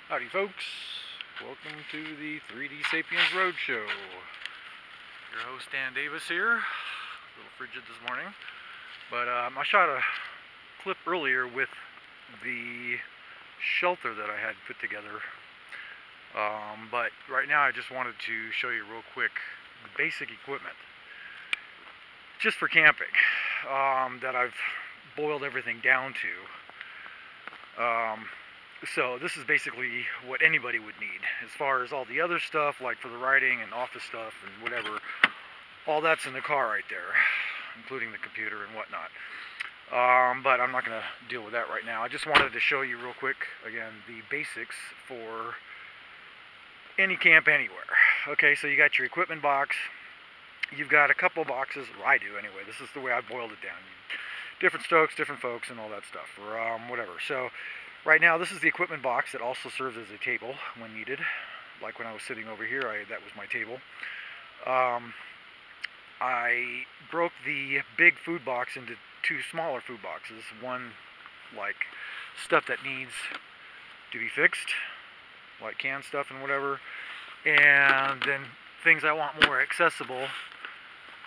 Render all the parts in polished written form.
Howdy folks, welcome to the 3D Sapiens Roadshow. Your host Dan Davis here, a little frigid this morning, but I shot a clip earlier with the shelter that I had put together, but right now I just wanted to show you real quick the basic equipment, just for camping, that I've boiled everything down to. So this is basically what anybody would need. As far as all the other stuff, like for the writing and office stuff and whatever, all that's in the car right there, including the computer and whatnot. But I'm not going to deal with that right now. I just wanted to show you real quick, again, the basics for any camp anywhere. Okay, so you got your equipment box. You've got a couple boxes, or I do anyway. This is the way I boiled it down. Different strokes, different folks, and all that stuff, or whatever. So right now, this is the equipment box that also serves as a table when needed. Like when I was sitting over here, that was my table. I broke the big food box into two smaller food boxes. One, like, stuff that needs to be fixed, like canned stuff and whatever. And then things I want more accessible,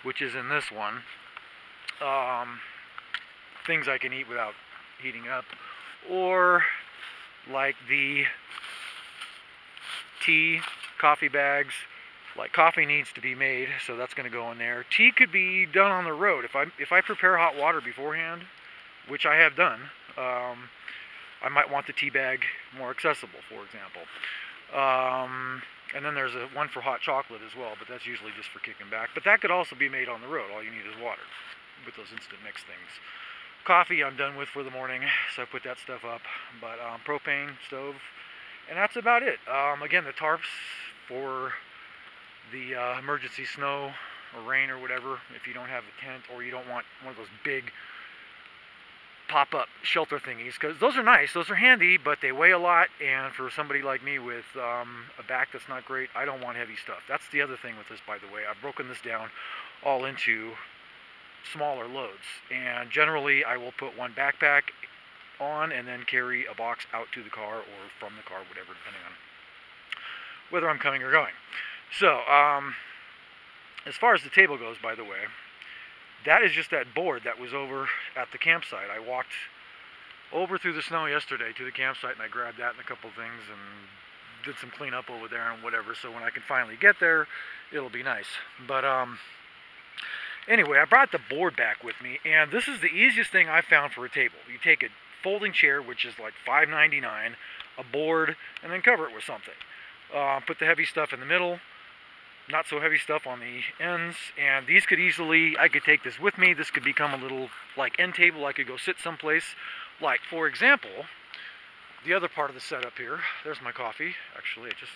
which is in this one. Things I can eat without heating up. Or like the tea, coffee bags. Like coffee needs to be made, so that's going to go in there. Tea could be done on the road. If I prepare hot water beforehand, which I have done, I might want the tea bag more accessible, for example. And then there's one for hot chocolate as well, but that's usually just for kicking back. But that could also be made on the road. All you need is water with those instant mix things. Coffee I'm done with for the morning, so I put that stuff up. But propane, stove, and that's about it. Again, the tarps for the emergency snow or rain or whatever, if you don't have a tent or you don't want one of those big pop-up shelter thingies, because those are nice, those are handy, but they weigh a lot, and for somebody like me with a back that's not great, I don't want heavy stuff. That's the other thing with this, by the way. I've broken this down all into smaller loads, and generally I will put one backpack on and then carry a box out to the car or from the car, whatever, depending on whether I'm coming or going. So as far as the table goes, by the way, that is just that board that was over at the campsite. I walked over through the snow yesterday to the campsite and I grabbed that and a couple things and did some cleanup over there and whatever, so when I can finally get there, it'll be nice. But anyway, I brought the board back with me, and this is the easiest thing I've found for a table. You take a folding chair, which is like $5.99, a board, and then cover it with something. Put the heavy stuff in the middle, not so heavy stuff on the ends, and these could easily, I could take this with me. This could become a little, like, end table. I could go sit someplace. Like, for example, the other part of the setup here, there's my coffee. Actually, I just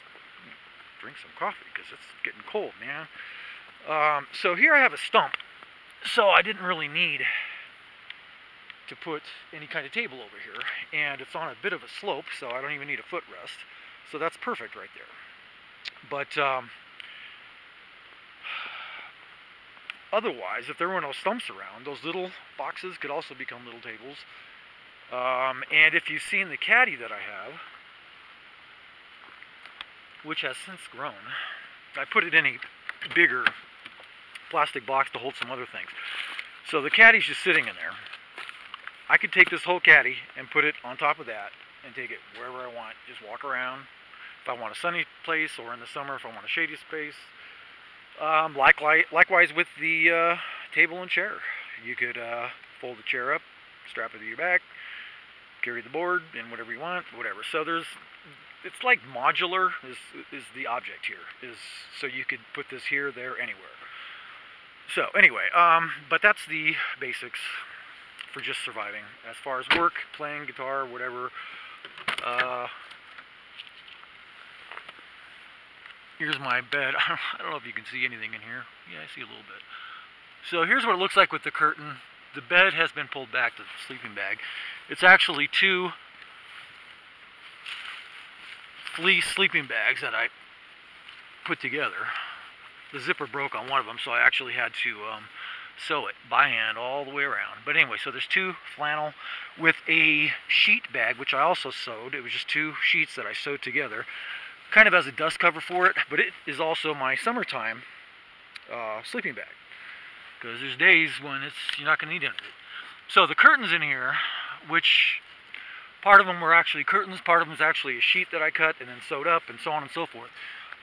drink some coffee because it's getting cold, man. So here I have a stump, so I didn't really need to put any kind of table over here, and it's on a bit of a slope, so I don't even need a footrest, so that's perfect right there. But otherwise, if there were no stumps around, those little boxes could also become little tables. And if you've seen the caddy that I have, which has since grown, I put it in a bigger plastic box to hold some other things. So the caddy's just sitting in there. I could take this whole caddy and put it on top of that and take it wherever I want. Just walk around. If I want a sunny place, or in the summer if I want a shady space. Likewise with the table and chair. You could fold the chair up, strap it to your back, carry the board, and whatever you want, whatever. So it's like modular is the object here. So you could put this here, there, anywhere. So anyway, but that's the basics for just surviving. As far as work, playing guitar, whatever. Here's my bed. I don't know if you can see anything in here. Yeah, I see a little bit. So here's what it looks like with the curtain. The bed has been pulled back to the sleeping bag. It's actually two fleece sleeping bags that I put together. The zipper broke on one of them, so I actually had to sew it by hand all the way around. But anyway, so there's 2 flannel with a sheet bag, which I also sewed. It was just 2 sheets that I sewed together, kind of as a dust cover for it, but it is also my summertime sleeping bag, because there's days when you're not going to need any of it. So the curtains in here, which part of them were actually curtains, part of them is actually a sheet that I cut and then sewed up, and so on and so forth.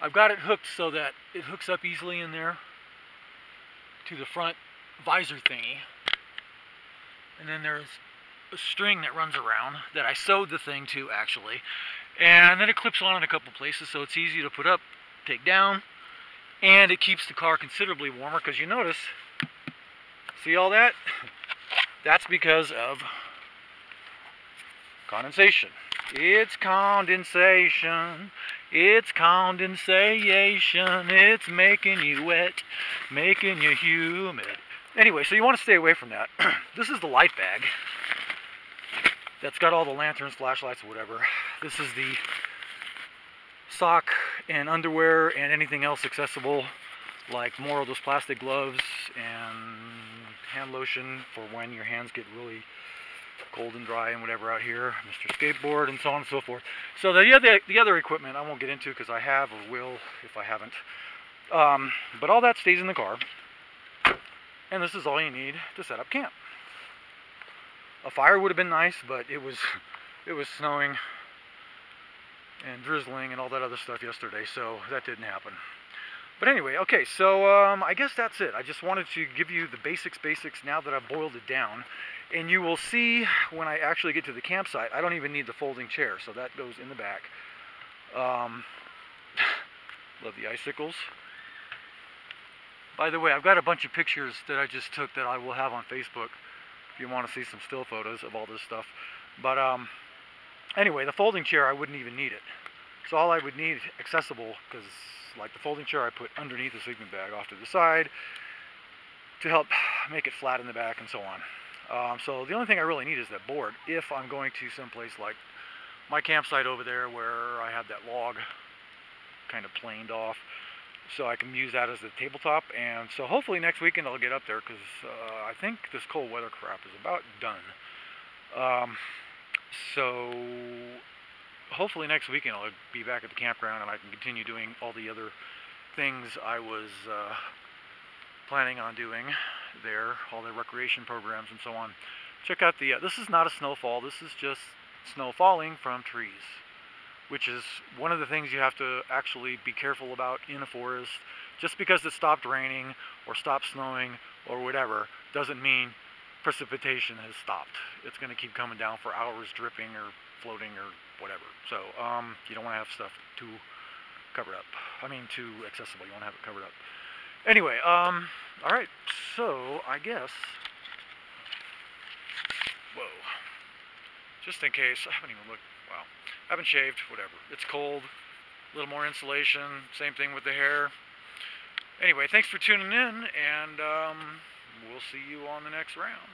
I've got it hooked so that it hooks up easily in there to the front visor thingy. And then there's a string that runs around that I sewed the thing to, actually. And then it clips on in a couple places, so it's easy to put up, take down, and it keeps the car considerably warmer, because you notice, see all that? That's because of condensation. It's condensation. It's condensation. It's making you wet, making you humid. Anyway, so you want to stay away from that. This is the light bag that's got all the lanterns, flashlights, or whatever. This is the sock and underwear and anything else accessible, like more of those plastic gloves and hand lotion for when your hands get really cold and dry and whatever out here, Mr. Skateboard, and so on and so forth. So the other equipment I won't get into, because I have or will if I haven't. But all that stays in the car, and this is all you need to set up camp. A fire would have been nice, but it was snowing and drizzling and all that other stuff yesterday, so that didn't happen. But anyway, okay, so I guess that's it. I just wanted to give you the basics now that I've boiled it down. And you will see when I actually get to the campsite, I don't even need the folding chair, so that goes in the back. Love the icicles. By the way, I've got a bunch of pictures that I just took that I will have on Facebook if you want to see some still photos of all this stuff. But anyway, the folding chair, I wouldn't even need it. So all I would need accessible, because like the folding chair I put underneath the sleeping bag off to the side to help make it flat in the back and so on. So the only thing I really need is that board if I'm going to someplace like my campsite over there where I have that log kind of planed off, so I can use that as the tabletop. And so hopefully next weekend I'll get up there, because I think this cold weather crap is about done. So hopefully next weekend I'll be back at the campground and I can continue doing all the other things I was planning on doing there, all the recreation programs and so on. Check out the, this is not a snowfall, this is just snow falling from trees, which is one of the things you have to actually be careful about in a forest. Just because it stopped raining or stopped snowing or whatever doesn't mean precipitation has stopped. It's going to keep coming down for hours, dripping or floating or whatever. So you don't want to have stuff too covered up. I mean too accessible, you want to have it covered up. Anyway, alright, so I guess, whoa, just in case, I haven't even looked, wow, I haven't shaved, whatever, it's cold, a little more insulation, same thing with the hair. Anyway, thanks for tuning in, and we'll see you on the next round.